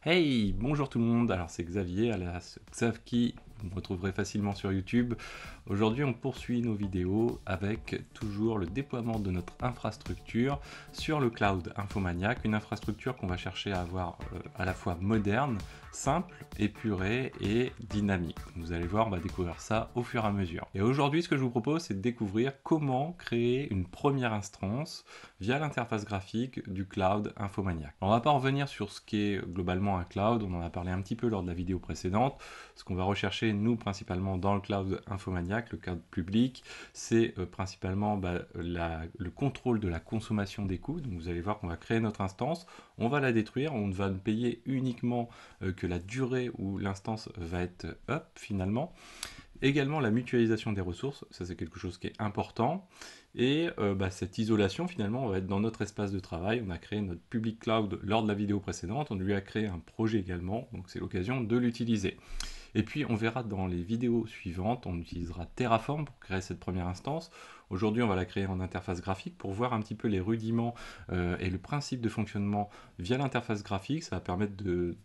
Hey, bonjour tout le monde, alors c'est Xavier, alias Xavki, vous me retrouverez facilement sur YouTube. Aujourd'hui on poursuit nos vidéos avec toujours le déploiement de notre infrastructure sur le cloud Infomaniac, une infrastructure qu'on va chercher à avoir à la fois moderne, simple, épurée et dynamique. Vous allez voir, on va découvrir ça au fur et à mesure. Et aujourd'hui ce que je vous propose c'est de découvrir comment créer une première instance via l'interface graphique du cloud Infomaniac. On va pas revenir sur ce qu'est globalement un cloud, on en a parlé un petit peu lors de la vidéo précédente. Ce qu'on va rechercher nous principalement dans le cloud Infomaniac, le cloud public, c'est principalement le contrôle de la consommation des coûts. Donc vous allez voir qu'on va créer notre instance, on va la détruire, on ne va ne payer uniquement que la durée où l'instance va être up finalement. Également la mutualisation des ressources, ça c'est quelque chose qui est important. Et cette isolation finalement on va être dans notre espace de travail. On a créé notre public cloud lors de la vidéo précédente, on lui a créé un projet également, donc c'est l'occasion de l'utiliser. Et puis on verra dans les vidéos suivantes, on utilisera Terraform pour créer cette première instance. Aujourd'hui on va la créer en interface graphique pour voir un petit peu les rudiments et le principe de fonctionnement via l'interface graphique. Ça va permettre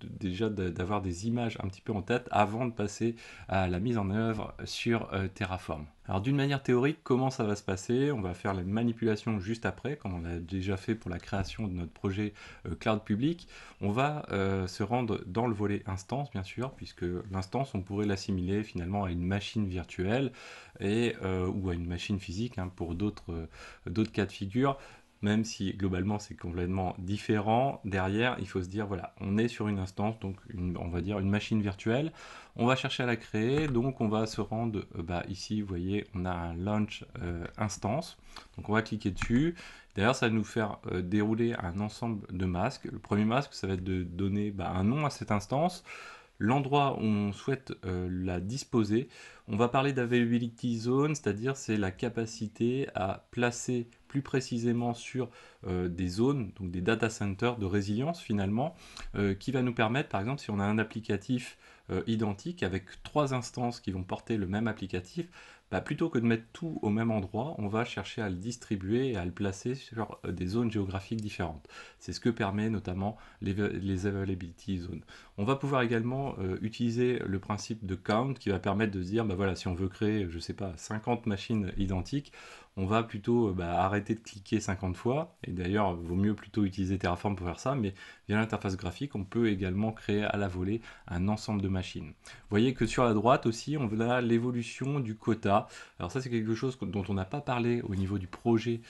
déjà d'avoir des images un petit peu en tête avant de passer à la mise en œuvre sur Terraform. Alors d'une manière théorique, comment ça va se passer? On va faire la manipulation juste après, comme on l'a déjà fait pour la création de notre projet cloud public. On va se rendre dans le volet instance, bien sûr, puisque l'instance, on pourrait l'assimiler finalement à une machine virtuelle ou à une machine physique pour d'autres cas de figure. Même si globalement c'est complètement différent, derrière il faut se dire voilà, on est sur une instance, donc on va dire une machine virtuelle, on va chercher à la créer, donc on va se rendre ici, vous voyez, on a un launch instance, donc on va cliquer dessus. D'ailleurs, ça va nous faire dérouler un ensemble de masques. Le premier masque, ça va être de donner un nom à cette instance, l'endroit où on souhaite la disposer. On va parler d'availability zone, c'est-à-dire c'est la capacité à placer plus précisément sur des zones, donc des data centers de résilience finalement, qui va nous permettre, par exemple, si on a un applicatif identique avec 3 instances qui vont porter le même applicatif, plutôt que de mettre tout au même endroit, on va chercher à le distribuer et à le placer sur des zones géographiques différentes. C'est ce que permet notamment les availability zones. On va pouvoir également utiliser le principe de count qui va permettre de se dire, voilà, si on veut créer, je sais pas, 50 machines identiques, on va plutôt arrêter de cliquer 50 fois, et d'ailleurs, il vaut mieux plutôt utiliser Terraform pour faire ça, mais via l'interface graphique, on peut également créer à la volée un ensemble de machines. Vous voyez que sur la droite aussi, on a l'évolution du quota. Alors ça, c'est quelque chose dont on n'a pas parlé au niveau du projet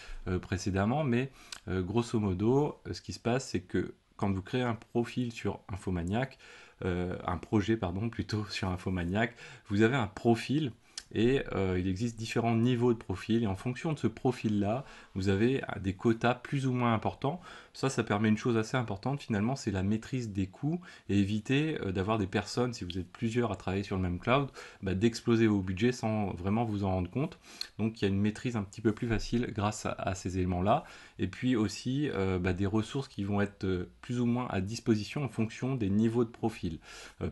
précédemment, mais grosso modo, ce qui se passe, c'est que quand vous créez un profil sur Infomaniac, un projet pardon plutôt sur Infomaniac, vous avez un profil et il existe différents niveaux de profil et en fonction de ce profil là vous avez des quotas plus ou moins importants. Ça permet une chose assez importante finalement, c'est la maîtrise des coûts et éviter d'avoir des personnes, si vous êtes plusieurs à travailler sur le même cloud, d'exploser vos budgets sans vraiment vous en rendre compte. Donc il y a une maîtrise un petit peu plus facile grâce à ces éléments là, et puis aussi des ressources qui vont être plus ou moins à disposition en fonction des niveaux de profil.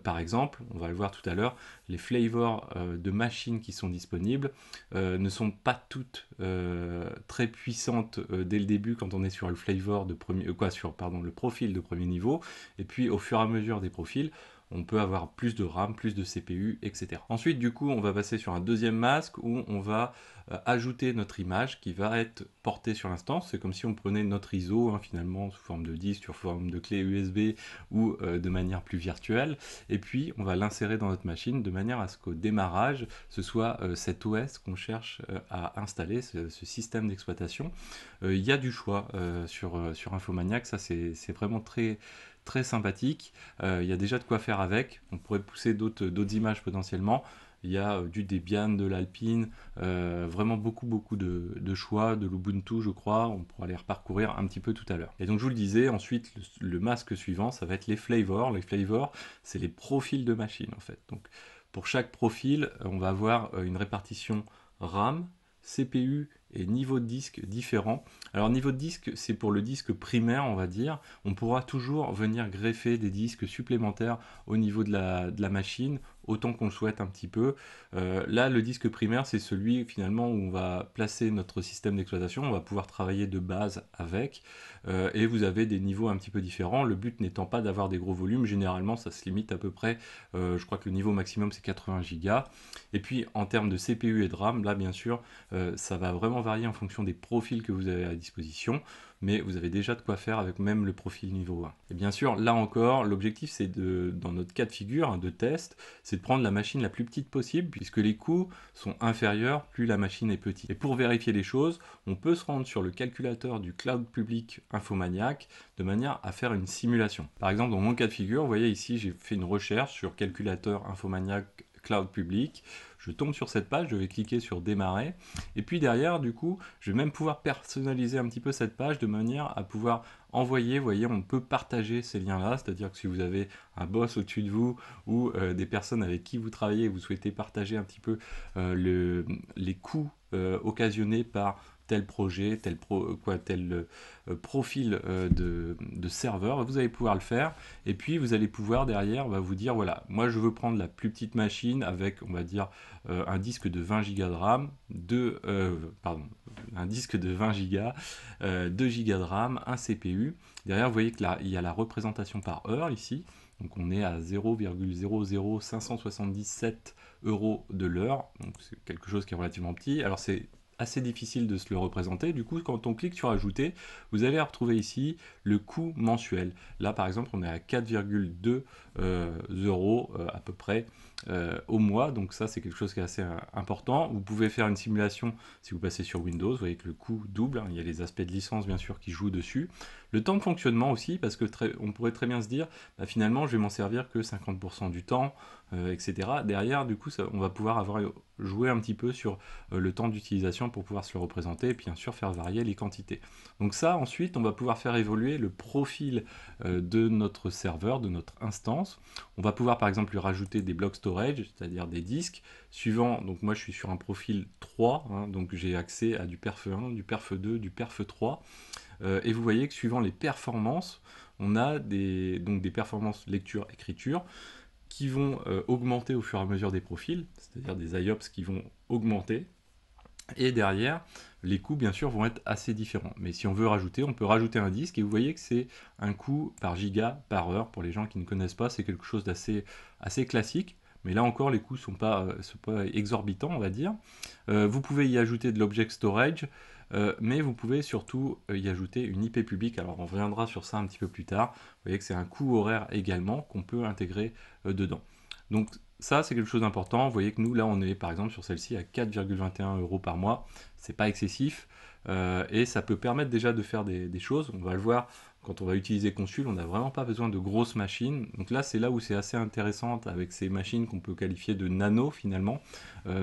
Par exemple, on va le voir tout à l'heure, les flavors de machines qui sont disponibles ne sont pas toutes très puissantes dès le début quand on est sur le flavor de premier, le profil de premier niveau, et puis au fur et à mesure des profils, on peut avoir plus de RAM, plus de CPU, etc. Ensuite, du coup, on va passer sur un deuxième masque où on va ajouter notre image qui va être portée sur l'instance. C'est comme si on prenait notre ISO finalement sous forme de disque, sous forme de clé USB ou de manière plus virtuelle. Et puis, on va l'insérer dans notre machine de manière à ce qu'au démarrage, ce soit cet OS qu'on cherche à installer, ce système d'exploitation. Il y a du choix sur Infomaniac, ça c'est vraiment très sympathique. Il y a déjà de quoi faire avec. On pourrait pousser d'autres images potentiellement. Il y a du Debian, de l'Alpine, vraiment beaucoup de choix, de l'Ubuntu je crois, on pourra les reparcourir un petit peu tout à l'heure. Et donc je vous le disais, ensuite le masque suivant, ça va être les flavors. Les flavors, c'est les profils de machine en fait. Donc pour chaque profil, on va avoir une répartition RAM, CPU et niveau de disque différents. Alors niveau de disque, c'est pour le disque primaire, on va dire. On pourra toujours venir greffer des disques supplémentaires au niveau de la machine autant qu'on le souhaite un petit peu. Là, le disque primaire, c'est celui finalement où on va placer notre système d'exploitation, on va pouvoir travailler de base avec, et vous avez des niveaux un petit peu différents. Le but n'étant pas d'avoir des gros volumes, généralement ça se limite à peu près, je crois que le niveau maximum c'est 80 Go. Et puis en termes de CPU et de RAM, là bien sûr, ça va vraiment varier en fonction des profils que vous avez à disposition, mais vous avez déjà de quoi faire avec même le profil niveau 1. Et bien sûr, là encore, l'objectif c'est dans notre cas de figure de test, c'est de prendre la machine la plus petite possible, puisque les coûts sont inférieurs plus la machine est petite. Et pour vérifier les choses, on peut se rendre sur le calculateur du cloud public Infomaniac de manière à faire une simulation. Par exemple, dans mon cas de figure, vous voyez ici, j'ai fait une recherche sur calculateur Infomaniac cloud public. Je tombe sur cette page, je vais cliquer sur démarrer, et puis derrière, du coup, je vais même pouvoir personnaliser un petit peu cette page de manière à pouvoir envoyer, vous voyez, on peut partager ces liens-là, c'est-à-dire que si vous avez un boss au-dessus de vous ou des personnes avec qui vous travaillez et vous souhaitez partager un petit peu les coûts occasionnés par tel projet, tel profil de serveur, vous allez pouvoir le faire, et puis vous allez pouvoir derrière vous dire, voilà, moi je veux prendre la plus petite machine avec, on va dire, un disque de 20 Go de RAM, un disque de 20 Go, 2 Go de RAM, un CPU. Derrière, vous voyez que là, il y a la représentation par heure ici. Donc on est à 0,00577 € de l'heure. Donc c'est quelque chose qui est relativement petit. Alors c'est assez difficile de se le représenter. Du coup, quand on clique sur ajouter, vous allez retrouver ici le coût mensuel. Là, par exemple, on est à 4,2 € à peu près au mois. Donc ça, c'est quelque chose qui est assez important. Vous pouvez faire une simulation si vous passez sur Windows. Vous voyez que le coût double. Il y a les aspects de licence, bien sûr, qui jouent dessus. Le temps de fonctionnement aussi, parce que on pourrait très bien se dire, finalement, je vais m'en servir que 50% du temps, etc. Derrière, du coup, on va pouvoir jouer un petit peu sur le temps d'utilisation pour pouvoir se le représenter et puis bien sûr faire varier les quantités. Donc ça, ensuite, on va pouvoir faire évoluer le profil de notre serveur, de notre instance. On va pouvoir par exemple lui rajouter des blocs storage, c'est-à-dire des disques, suivant, donc moi je suis sur un profil 3, donc j'ai accès à du perf 1, du perf 2, du perf 3, et vous voyez que suivant les performances, on a donc des performances lecture-écriture, qui vont augmenter au fur et à mesure des profils, c'est-à-dire des IOPS qui vont augmenter, et derrière, les coûts bien sûr vont être assez différents. Mais si on veut rajouter, on peut rajouter un disque, et vous voyez que c'est un coût par giga par heure. Pour les gens qui ne connaissent pas, c'est quelque chose d'assez classique. Mais là encore, les coûts sont pas exorbitants, on va dire. Vous pouvez y ajouter de l'object storage, mais vous pouvez surtout y ajouter une IP publique. Alors on reviendra sur ça un petit peu plus tard. Vous voyez que c'est un coût horaire également qu'on peut intégrer dedans. Donc ça, c'est quelque chose d'important. Vous voyez que nous, là, on est par exemple sur celle-ci à 4,21 € par mois. C'est pas excessif, et ça peut permettre déjà de faire des choses. On va le voir quand on va utiliser Consul, on n'a vraiment pas besoin de grosses machines. Donc là, c'est là où c'est assez intéressant avec ces machines qu'on peut qualifier de nano finalement,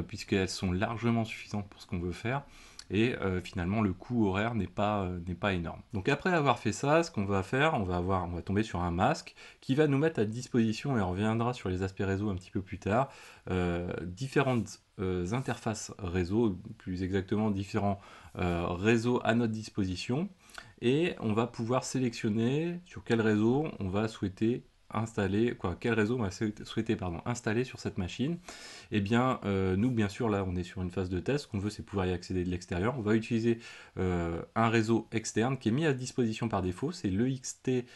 puisqu'elles sont largement suffisantes pour ce qu'on veut faire. Et finalement le coût horaire n'est pas énorme. Donc après avoir fait ça, ce qu'on va faire, on va tomber sur un masque qui va nous mettre à disposition, et on reviendra sur les aspects réseau un petit peu plus tard, différentes interfaces réseau, plus exactement différents réseaux à notre disposition, et on va pouvoir sélectionner sur quel réseau on va souhaiter installer, quel réseau on va souhaiter installer sur cette machine. Et bien nous bien sûr là on est sur une phase de test, ce qu'on veut c'est pouvoir y accéder de l'extérieur. On va utiliser un réseau externe qui est mis à disposition par défaut, c'est l'EXT-net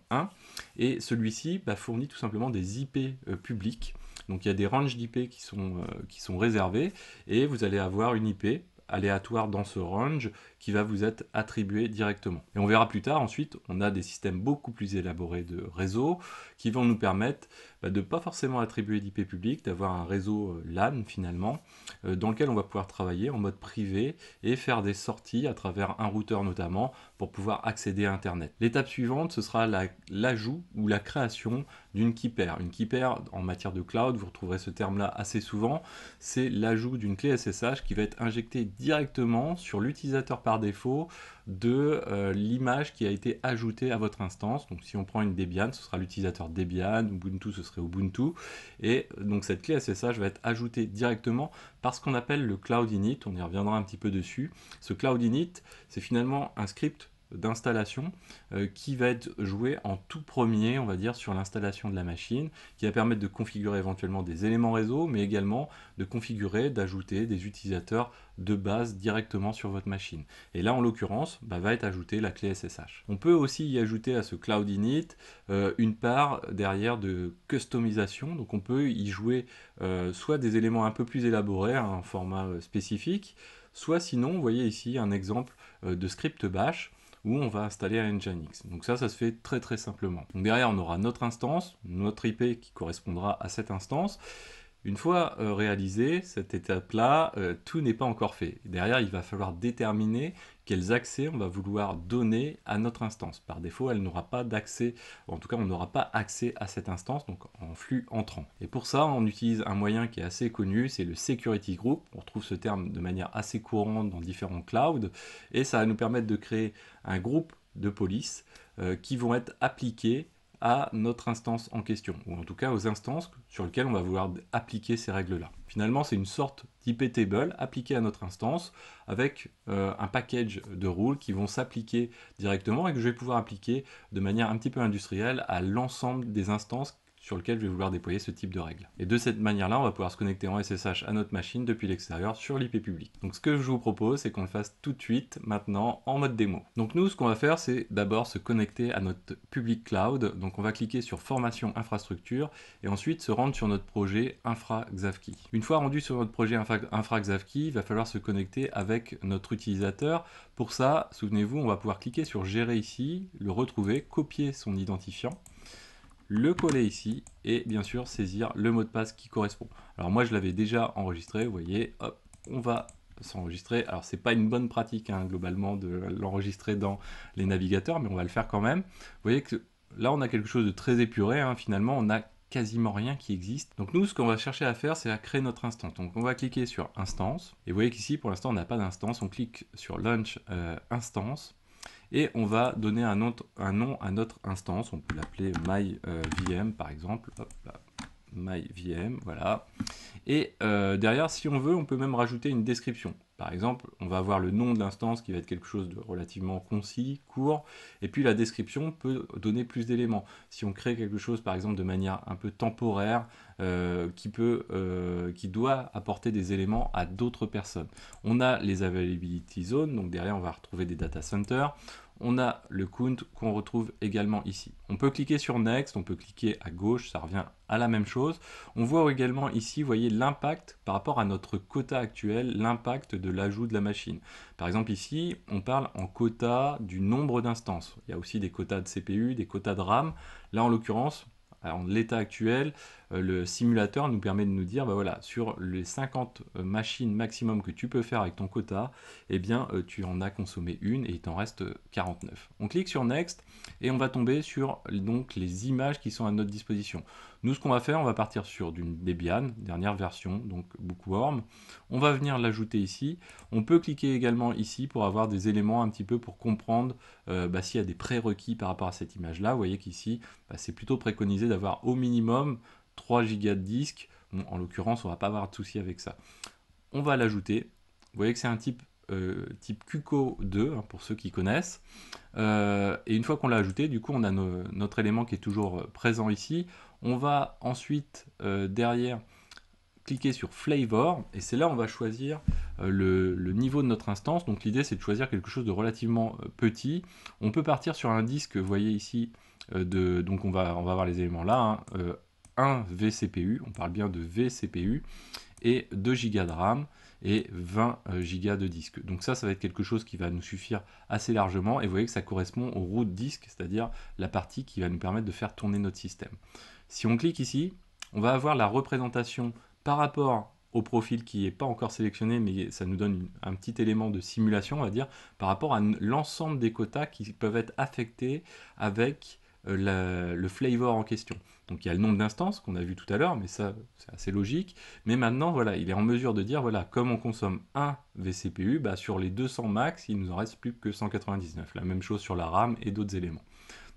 1, et celui-ci fournit tout simplement des IP publics. Donc il y a des ranges d'IP qui sont réservés, et vous allez avoir une IP aléatoire dans ce range qui va vous être attribué directement. Et on verra plus tard, ensuite, on a des systèmes beaucoup plus élaborés de réseau qui vont nous permettre de ne pas forcément attribuer d'IP public, d'avoir un réseau LAN finalement, dans lequel on va pouvoir travailler en mode privé et faire des sorties à travers un routeur notamment pour pouvoir accéder à Internet. L'étape suivante, ce sera l'ajout ou la création d'une key pair. Une key pair en matière de cloud, vous retrouverez ce terme-là assez souvent, c'est l'ajout d'une clé SSH qui va être injectée directement sur l'utilisateur par défaut de l'image qui a été ajoutée à votre instance. Donc si on prend une Debian, ce sera l'utilisateur Debian, Ubuntu ce serait Ubuntu, et donc cette clé SSH va être ajoutée directement par ce qu'on appelle le Cloud Init. On y reviendra un petit peu dessus. Ce Cloud Init, c'est finalement un script d'installation qui va être joué en tout premier, on va dire, sur l'installation de la machine, qui va permettre de configurer éventuellement des éléments réseau, mais également de configurer, d'ajouter des utilisateurs de base directement sur votre machine. Et là, en l'occurrence, va être ajoutée la clé SSH. On peut aussi y ajouter à ce Cloud Init une part derrière de customisation, donc on peut y jouer soit des éléments un peu plus élaborés, un format spécifique, soit sinon, vous voyez ici un exemple de script bash où on va installer un Nginx. Donc ça se fait très très simplement. Donc derrière, on aura notre instance, notre IP qui correspondra à cette instance. Une fois réalisé cette étape-là, tout n'est pas encore fait. Derrière, il va falloir déterminer quels accès on va vouloir donner à notre instance. Par défaut, elle n'aura pas d'accès, en tout cas, on n'aura pas accès à cette instance, donc en flux entrant. Et pour ça, on utilise un moyen qui est assez connu, c'est le Security Group. On retrouve ce terme de manière assez courante dans différents clouds, et ça va nous permettre de créer un groupe de police qui vont être appliqués à notre instance en question, ou en tout cas aux instances sur lesquelles on va vouloir appliquer ces règles-là. Finalement, c'est une sorte d'IP table appliquée à notre instance avec un package de rules qui vont s'appliquer directement et que je vais pouvoir appliquer de manière un petit peu industrielle à l'ensemble des instances sur lequel je vais vouloir déployer ce type de règles. Et de cette manière-là, on va pouvoir se connecter en SSH à notre machine depuis l'extérieur sur l'IP public. Donc ce que je vous propose, c'est qu'on le fasse tout de suite, maintenant, en mode démo. Donc nous, ce qu'on va faire, c'est d'abord se connecter à notre public cloud. Donc on va cliquer sur Formation Infrastructure et ensuite se rendre sur notre projet Infra Xavki. Une fois rendu sur notre projet Infra Xavki, il va falloir se connecter avec notre utilisateur. Pour ça, souvenez-vous, on va pouvoir cliquer sur Gérer ici, le retrouver, copier son identifiant, le coller ici et bien sûr saisir le mot de passe qui correspond. Alors moi je l'avais déjà enregistré, vous voyez, hop, on va s'enregistrer. Alors c'est pas une bonne pratique globalement de l'enregistrer dans les navigateurs, mais on va le faire quand même. Vous voyez que là on a quelque chose de très épuré, finalement on a quasiment rien qui existe. Donc nous, ce qu'on va chercher à faire, c'est à créer notre instance. Donc on va cliquer sur Instance, et vous voyez qu'ici, pour l'instant, on n'a pas d'instance. On clique sur Launch Instance, et on va donner un nom à notre instance. On peut l'appeler MyVM par exemple. Hop là. MyVM, voilà. Et derrière, si on veut, on peut même rajouter une description. Par exemple, on va avoir le nom de l'instance qui va être quelque chose de relativement concis, court, et puis la description peut donner plus d'éléments. Si on crée quelque chose, par exemple, de manière un peu temporaire, qui doit apporter des éléments à d'autres personnes. On a les availability zones, donc derrière, on va retrouver des data centers. On a le count qu'on retrouve également ici. On peut cliquer sur Next, on peut cliquer à gauche, ça revient à la même chose. On voit également ici, vous voyez, l'impact par rapport à notre quota actuel, l'impact de l'ajout de la machine. Par exemple ici, on parle en quota du nombre d'instances. Il y a aussi des quotas de CPU, des quotas de RAM. Là, en l'occurrence, en l'état actuel, le simulateur nous permet de nous dire, voilà, sur les 50 machines maximum que tu peux faire avec ton quota, eh bien, tu en as consommé une et il t'en reste 49. On clique sur Next et on va tomber sur donc, les images qui sont à notre disposition. Nous, ce qu'on va faire, on va partir sur d'une Debian, dernière version, donc Bookworm. On va venir l'ajouter ici. On peut cliquer également ici pour avoir des éléments un petit peu pour comprendre s'il y a des prérequis par rapport à cette image-là. Vous voyez qu'ici, c'est plutôt préconisé d'avoir au minimum 3 Go de disque. Bon, en l'occurrence, on ne va pas avoir de souci avec ça. On va l'ajouter. Vous voyez que c'est un type QCO2, pour ceux qui connaissent. Et une fois qu'on l'a ajouté, du coup, on a notre élément qui est toujours présent ici. On va ensuite, derrière, cliquer sur Flavor, et c'est là on va choisir le niveau de notre instance. Donc l'idée, c'est de choisir quelque chose de relativement petit. On peut partir sur un disque, vous voyez ici, donc on va avoir les éléments là, 1 vCPU, on parle bien de vCPU, et 2 Go de RAM, et 20 Go de disque. Donc ça va être quelque chose qui va nous suffire assez largement, et vous voyez que ça correspond au root disk, c'est-à-dire la partie qui va nous permettre de faire tourner notre système. Si on clique ici, on va avoir la représentation par rapport au profil qui n'est pas encore sélectionné, mais ça nous donne un petit élément de simulation, on va dire, par rapport à l'ensemble des quotas qui peuvent être affectés avec le flavor en question. Donc il y a le nombre d'instances qu'on a vu tout à l'heure, mais ça c'est assez logique. Mais maintenant, voilà, il est en mesure de dire, voilà, comme on consomme 1 vCPU, sur les 200 max, il nous en reste plus que 199. La même chose sur la RAM et d'autres éléments.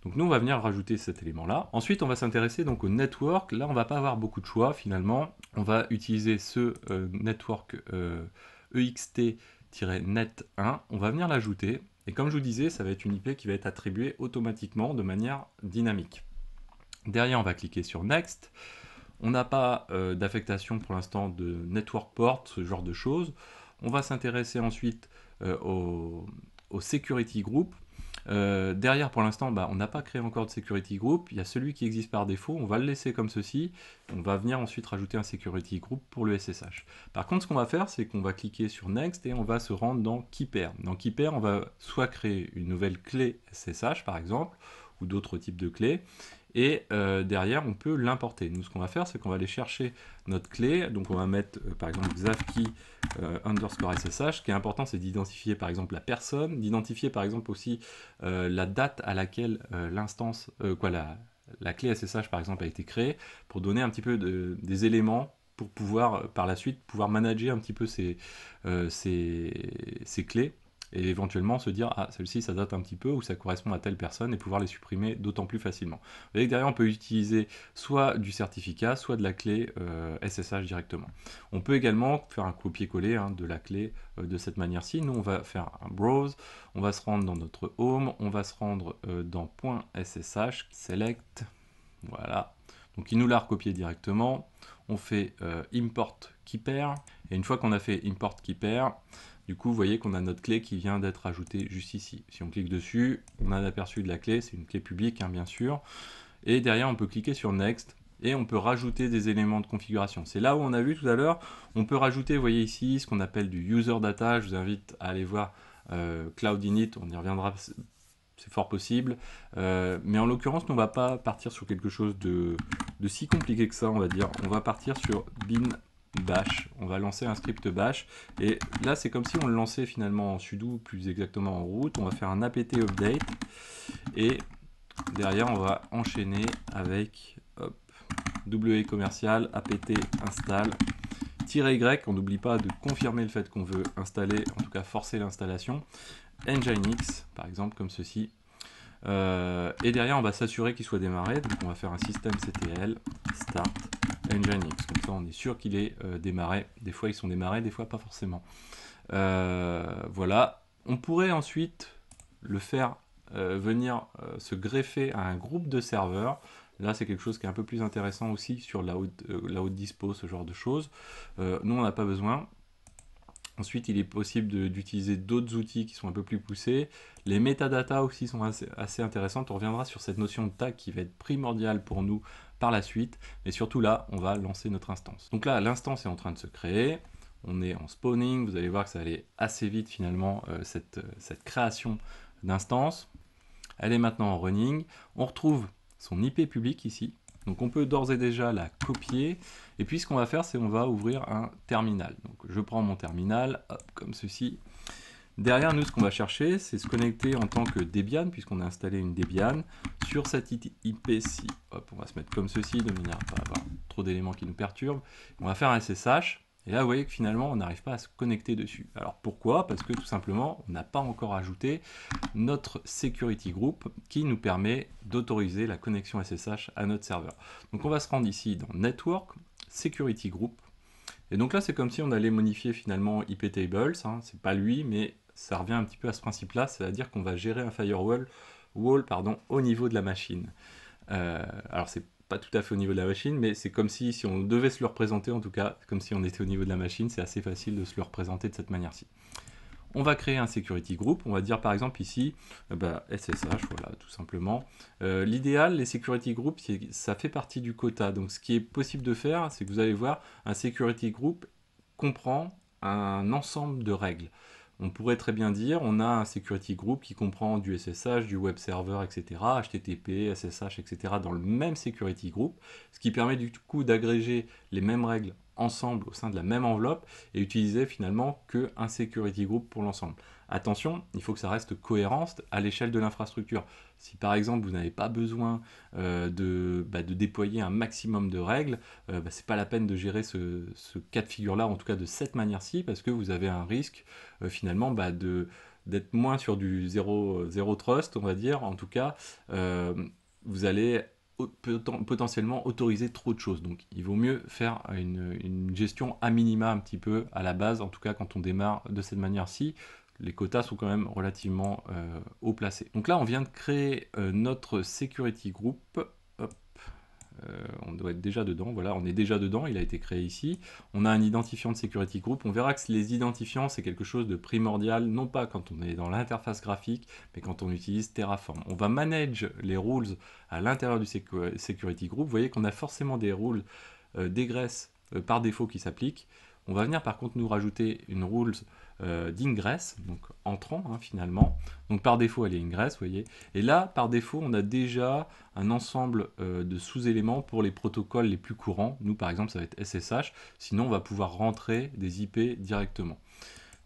Donc nous, on va venir rajouter cet élément-là. Ensuite, on va s'intéresser donc au network. Là, on va pas avoir beaucoup de choix finalement. On va utiliser ce network EXT-net1. On va venir l'ajouter. Et comme je vous disais, ça va être une IP qui va être attribuée automatiquement de manière dynamique. Derrière, on va cliquer sur Next. On n'a pas d'affectation pour l'instant de network port, ce genre de choses. On va s'intéresser ensuite au security group. Derrière, pour l'instant, on n'a pas créé encore de security group. Il y a celui qui existe par défaut. On va le laisser comme ceci. On va venir ensuite rajouter un security group pour le SSH. Par contre, ce qu'on va faire, c'est qu'on va cliquer sur Next et on va se rendre dans Keeper. Dans Keeper, on va soit créer une nouvelle clé SSH, par exemple, ou d'autres types de clés. Et derrière, on peut l'importer. Nous, ce qu'on va faire, c'est qu'on va aller chercher notre clé. Donc, on va mettre, par exemple, xavkey underscore SSH. Ce qui est important, c'est d'identifier, par exemple, la personne, d'identifier, par exemple, aussi la date à laquelle l'instance, la clé SSH, par exemple, a été créée, pour donner un petit peu des éléments pour pouvoir, par la suite, pouvoir manager un petit peu ces clés et éventuellement se dire ah celle-ci ça date un petit peu ou ça correspond à telle personne et pouvoir les supprimer d'autant plus facilement. Vous voyez que derrière on peut utiliser soit du certificat, soit de la clé SSH directement. On peut également faire un copier-coller de la clé de cette manière-ci. Nous on va faire un browse, on va se rendre dans notre home, on va se rendre dans .ssh, select, voilà. Donc il nous l'a recopié directement. On fait import keeper et une fois qu'on a fait import keeper, du coup, vous voyez qu'on a notre clé qui vient d'être ajoutée juste ici. Si on clique dessus, on a un aperçu de la clé, c'est une clé publique, bien sûr. Et derrière, on peut cliquer sur Next et on peut rajouter des éléments de configuration. C'est là où on a vu tout à l'heure, on peut rajouter, vous voyez ici, ce qu'on appelle du user data. Je vous invite à aller voir Cloud Init, on y reviendra, c'est fort possible. Mais en l'occurrence, nous, on ne va pas partir sur quelque chose de si compliqué que ça, on va dire. On va partir sur bin bash, on va lancer un script bash et là c'est comme si on le lançait finalement en sudo, plus exactement en root. On va faire un apt update et derrière on va enchaîner avec w commercial apt install -y, on n'oublie pas de confirmer le fait qu'on veut installer, en tout cas forcer l'installation, nginx par exemple comme ceci. Et derrière on va s'assurer qu'il soit démarré, donc on va faire un systemctl start nginx, comme ça on est sûr qu'il est démarré. Des fois ils sont démarrés, des fois pas forcément. Voilà, on pourrait ensuite le faire venir se greffer à un groupe de serveurs. Là c'est quelque chose qui est un peu plus intéressant aussi sur la haute dispo, ce genre de choses. Nous on n'a pas besoin. Ensuite, il est possible d'utiliser d'autres outils qui sont un peu plus poussés. Les métadatas aussi sont assez intéressantes. On reviendra sur cette notion de tag qui va être primordiale pour nous par la suite. Mais surtout là, on va lancer notre instance. Donc là, l'instance est en train de se créer. On est en spawning. Vous allez voir que ça allait assez vite finalement, cette création d'instance. Elle est maintenant en running. On retrouve son IP public ici. Donc on peut d'ores et déjà la copier. Et puis ce qu'on va faire, c'est on va ouvrir un terminal. Donc je prends mon terminal, hop, comme ceci. Derrière nous, ce qu'on va chercher, c'est se connecter en tant que Debian, puisqu'on a installé une Debian, sur cette IP-ci. Hop, on va se mettre comme ceci, de manière à ne pas avoir trop d'éléments qui nous perturbent. On va faire un SSH. Et là, vous voyez que finalement, on n'arrive pas à se connecter dessus. Alors pourquoi? Parce que tout simplement, on n'a pas encore ajouté notre security group qui nous permet d'autoriser la connexion SSH à notre serveur. Donc on va se rendre ici dans Network, Security Group. Et donc là, c'est comme si on allait modifier finalement iptables. C'est pas lui, mais ça revient un petit peu à ce principe-là, c'est-à-dire qu'on va gérer un firewall au niveau de la machine. Alors c'est pas tout à fait au niveau de la machine, mais c'est comme si on devait se le représenter, en tout cas, comme si on était au niveau de la machine. C'est assez facile de se le représenter de cette manière-ci. On va créer un security group, on va dire par exemple ici SSH, voilà, tout simplement. L'idéal, les security groups, ça fait partie du quota. Donc ce qui est possible de faire, c'est que vous allez voir, un security group comprend un ensemble de règles. On pourrait très bien dire, on a un security group qui comprend du SSH, du web server, etc., HTTP, SSH, etc., dans le même security group, ce qui permet du coup d'agréger les mêmes règles ensemble au sein de la même enveloppe et utiliser finalement qu'un security group pour l'ensemble. Attention, il faut que ça reste cohérent à l'échelle de l'infrastructure. Si par exemple vous n'avez pas besoin de déployer un maximum de règles, c'est pas la peine de gérer ce cas de figure-là, en tout cas de cette manière-ci, parce que vous avez un risque finalement d'être moins sur du zéro trust, on va dire. En tout cas, vous allez potentiellement autoriser trop de choses. Donc il vaut mieux faire une gestion à minima un petit peu à la base, en tout cas quand on démarre de cette manière-ci. les quotas sont quand même relativement haut placés. Donc là, on vient de créer notre security group. Hop. On doit être déjà dedans, voilà, on est déjà dedans, il a été créé ici. On a un identifiant de security group. On verra que les identifiants, c'est quelque chose de primordial, non pas quand on est dans l'interface graphique, mais quand on utilise Terraform. On va manage les rules à l'intérieur du security group. Vous voyez qu'on a forcément des rules d'égress par défaut qui s'appliquent. On va venir par contre nous rajouter une rules d'ingress, donc entrant finalement. Donc par défaut elle est ingress, vous voyez. Et là par défaut on a déjà un ensemble de sous-éléments pour les protocoles les plus courants. Nous par exemple ça va être SSH, sinon on va pouvoir rentrer des IP directement.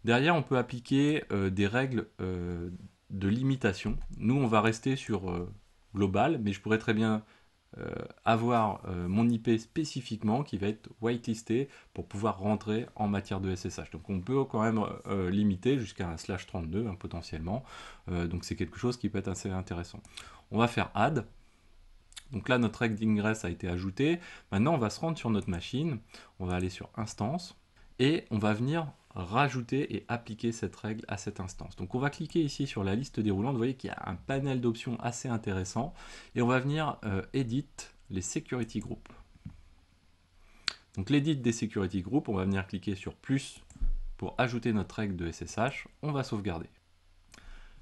Derrière on peut appliquer des règles de limitation. Nous on va rester sur global, mais je pourrais très bien avoir mon IP spécifiquement qui va être whitelisté pour pouvoir rentrer en matière de SSH. Donc on peut quand même limiter jusqu'à un /32 potentiellement. Donc c'est quelque chose qui peut être assez intéressant. On va faire add. Donc là notre règle d'ingress a été ajoutée. Maintenant on va se rendre sur notre machine. On va aller sur instance et on va venir rajouter et appliquer cette règle à cette instance. Donc on va cliquer ici sur la liste déroulante, vous voyez qu'il y a un panel d'options assez intéressant, et on va venir edit les security groups. Donc l'edit des security groups, on va venir cliquer sur plus pour ajouter notre règle de SSH, on va sauvegarder.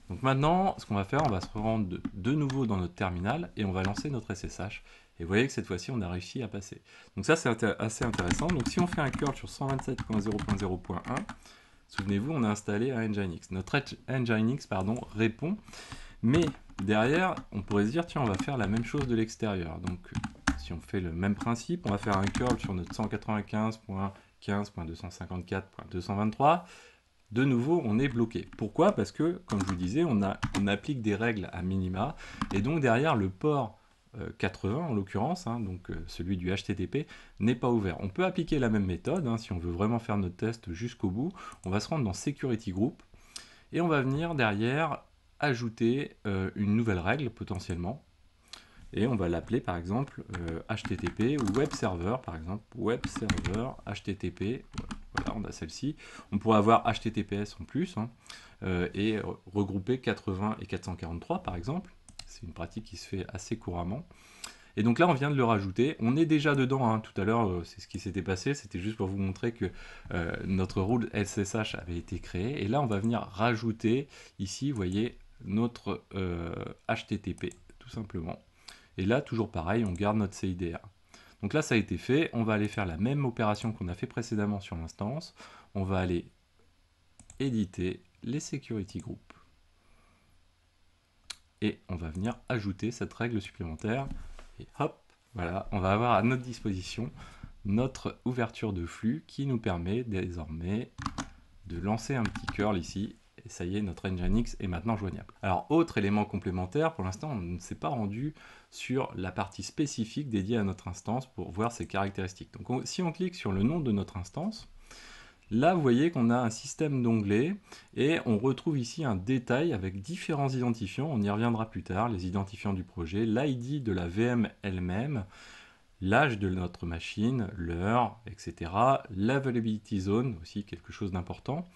Donc maintenant, ce qu'on va faire, on va se rendre de nouveau dans notre terminal et on va lancer notre SSH. Et vous voyez que cette fois-ci, on a réussi à passer. Donc ça, c'est assez intéressant. Donc si on fait un curl sur 127.0.0.1, souvenez-vous, on a installé un Nginx. Notre Nginx répond, mais derrière, on pourrait se dire, tiens, on va faire la même chose de l'extérieur. Donc si on fait le même principe, on va faire un curl sur notre 195.15.254.223. De nouveau, on est bloqué. Pourquoi? Parce que, comme je vous disais, on applique des règles à minima, et donc derrière le port 80 en l'occurrence, donc celui du HTTP, n'est pas ouvert. On peut appliquer la même méthode, si on veut vraiment faire notre test jusqu'au bout. On va se rendre dans Security Group, et on va venir derrière ajouter une nouvelle règle potentiellement, et on va l'appeler par exemple HTTP ou Web Server, par exemple, Web Server HTTP. Voilà, on a celle-ci. On pourrait avoir HTTPS en plus, et regrouper 80 et 443 par exemple. C'est une pratique qui se fait assez couramment. Et donc là, on vient de le rajouter. On est déjà dedans. Tout à l'heure, c'est ce qui s'était passé. C'était juste pour vous montrer que notre rule SSH avait été créé. Et là, on va venir rajouter ici, vous voyez, notre HTTP, tout simplement. Et là, toujours pareil, on garde notre CIDR. Donc là, ça a été fait. On va aller faire la même opération qu'on a fait précédemment sur l'instance. On va aller éditer les security groups. Et on va venir ajouter cette règle supplémentaire. Et hop, voilà, on va avoir à notre disposition notre ouverture de flux qui nous permet désormais de lancer un petit curl ici. Et ça y est, notre Nginx est maintenant joignable. Alors, autre élément complémentaire, pour l'instant, on ne s'est pas rendu sur la partie spécifique dédiée à notre instance pour voir ses caractéristiques. Donc, si on clique sur le nom de notre instance, là, vous voyez qu'on a un système d'onglets et on retrouve ici un détail avec différents identifiants. On y reviendra plus tard, les identifiants du projet, l'ID de la VM elle-même, l'âge de notre machine, l'heure, etc. L'availability zone, aussi quelque chose d'important.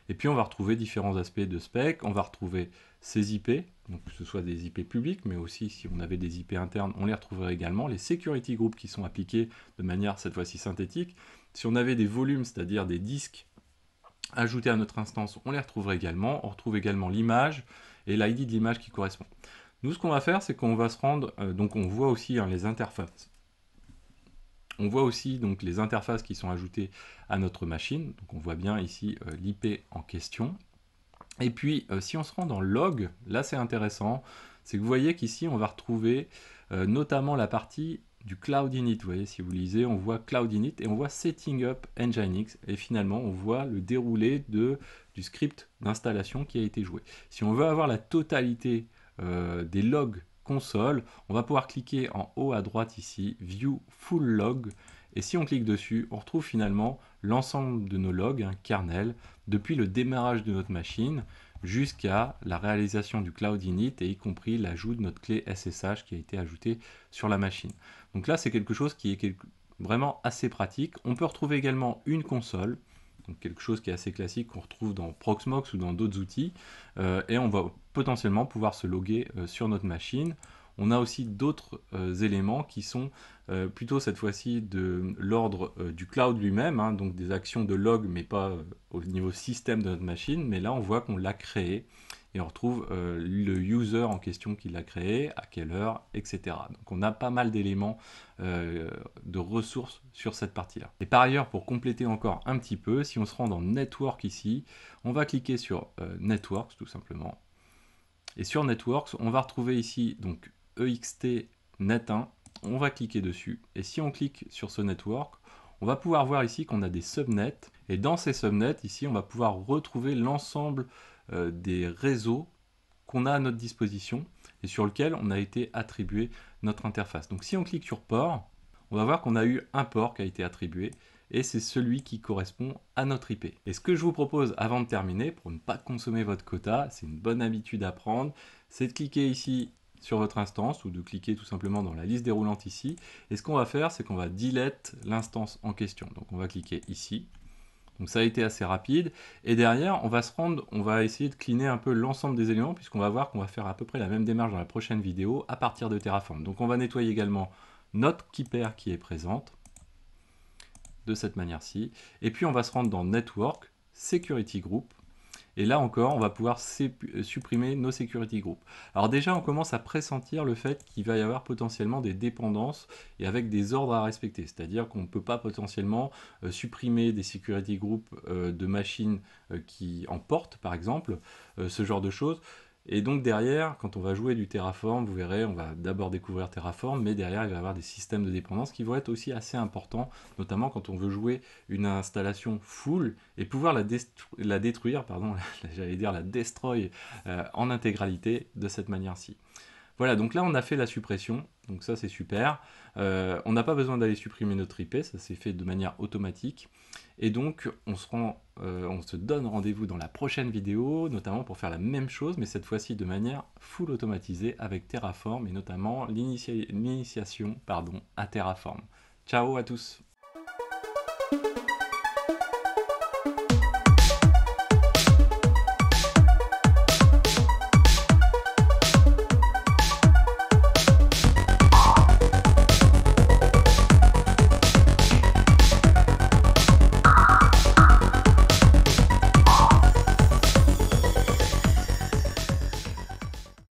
Et puis on va retrouver différents aspects de spec, on va retrouver ces IP, donc que ce soit des IP publics, mais aussi si on avait des IP internes, on les retrouverait également, les security groups qui sont appliqués de manière cette fois-ci synthétique. Si on avait des volumes, c'est-à-dire des disques ajoutés à notre instance, on les retrouverait également. On retrouve également l'image et l'ID de l'image qui correspond. Nous, ce qu'on va faire, c'est qu'on va se rendre, donc on voit aussi les interfaces. On voit aussi donc les interfaces qui sont ajoutées à notre machine. Donc on voit bien ici l'IP en question. Et puis si on se rend dans log, là c'est intéressant, c'est que vous voyez qu'ici on va retrouver notamment la partie du Cloud Init. Vous voyez, si vous lisez, on voit Cloud Init et on voit Setting Up Nginx. Et finalement, on voit le déroulé du script d'installation qui a été joué. Si on veut avoir la totalité des logs console, on va pouvoir cliquer en haut à droite ici, View Full Log, et si on clique dessus, on retrouve finalement l'ensemble de nos logs, kernel, depuis le démarrage de notre machine jusqu'à la réalisation du Cloud Init, et y compris l'ajout de notre clé SSH qui a été ajoutée sur la machine. Donc là, c'est quelque chose qui est vraiment assez pratique. On peut retrouver également une console, donc quelque chose qui est assez classique qu'on retrouve dans Proxmox ou dans d'autres outils, et on va potentiellement pouvoir se loguer sur notre machine. On a aussi d'autres éléments qui sont plutôt cette fois-ci de l'ordre du cloud lui-même, hein, donc des actions de log, mais pas au niveau système de notre machine, mais là on voit qu'on l'a créé, et on retrouve le user en question qui l'a créé, à quelle heure, etc. Donc on a pas mal d'éléments de ressources sur cette partie-là. Et par ailleurs, pour compléter encore un petit peu, si on se rend dans Network ici, on va cliquer sur Networks tout simplement. Et sur Networks, on va retrouver ici donc EXT Net 1, on va cliquer dessus, et si on clique sur ce network, on va pouvoir voir ici qu'on a des subnets, et dans ces subnets, ici, on va pouvoir retrouver l'ensemble des réseaux qu'on a à notre disposition, et sur lequel on a été attribué notre interface. Donc si on clique sur port, on va voir qu'on a eu un port qui a été attribué, et c'est celui qui correspond à notre IP. Et ce que je vous propose avant de terminer, pour ne pas consommer votre quota, c'est une bonne habitude à prendre, c'est de cliquer ici sur votre instance, ou de cliquer tout simplement dans la liste déroulante ici, et ce qu'on va faire, c'est qu'on va delete l'instance en question. Donc on va cliquer ici, donc ça a été assez rapide, et derrière on va essayer de cleaner un peu l'ensemble des éléments, puisqu'on va voir qu'on va faire à peu près la même démarche dans la prochaine vidéo à partir de Terraform. Donc on va nettoyer également notre keypair qui est présente, de cette manière-ci, et puis on va se rendre dans Network, Security Group, et là encore on va pouvoir supprimer nos Security Group. Alors déjà on commence à pressentir le fait qu'il va y avoir potentiellement des dépendances et avec des ordres à respecter, c'est-à-dire qu'on ne peut pas potentiellement supprimer des Security Group de machines qui en portent par exemple, ce genre de choses. Et donc derrière, quand on va jouer du Terraform, vous verrez, on va d'abord découvrir Terraform, mais derrière il va y avoir des systèmes de dépendance qui vont être aussi assez importants, notamment quand on veut jouer une installation full et pouvoir la détruire, pardon, j'allais dire la destroy en intégralité de cette manière-ci. Voilà, donc là on a fait la suppression, donc ça c'est super. On n'a pas besoin d'aller supprimer notre IP, ça s'est fait de manière automatique. Et donc on se donne rendez-vous dans la prochaine vidéo, notamment pour faire la même chose, mais cette fois-ci de manière full automatisée avec Terraform, et notamment l'initiation à Terraform. Ciao à tous!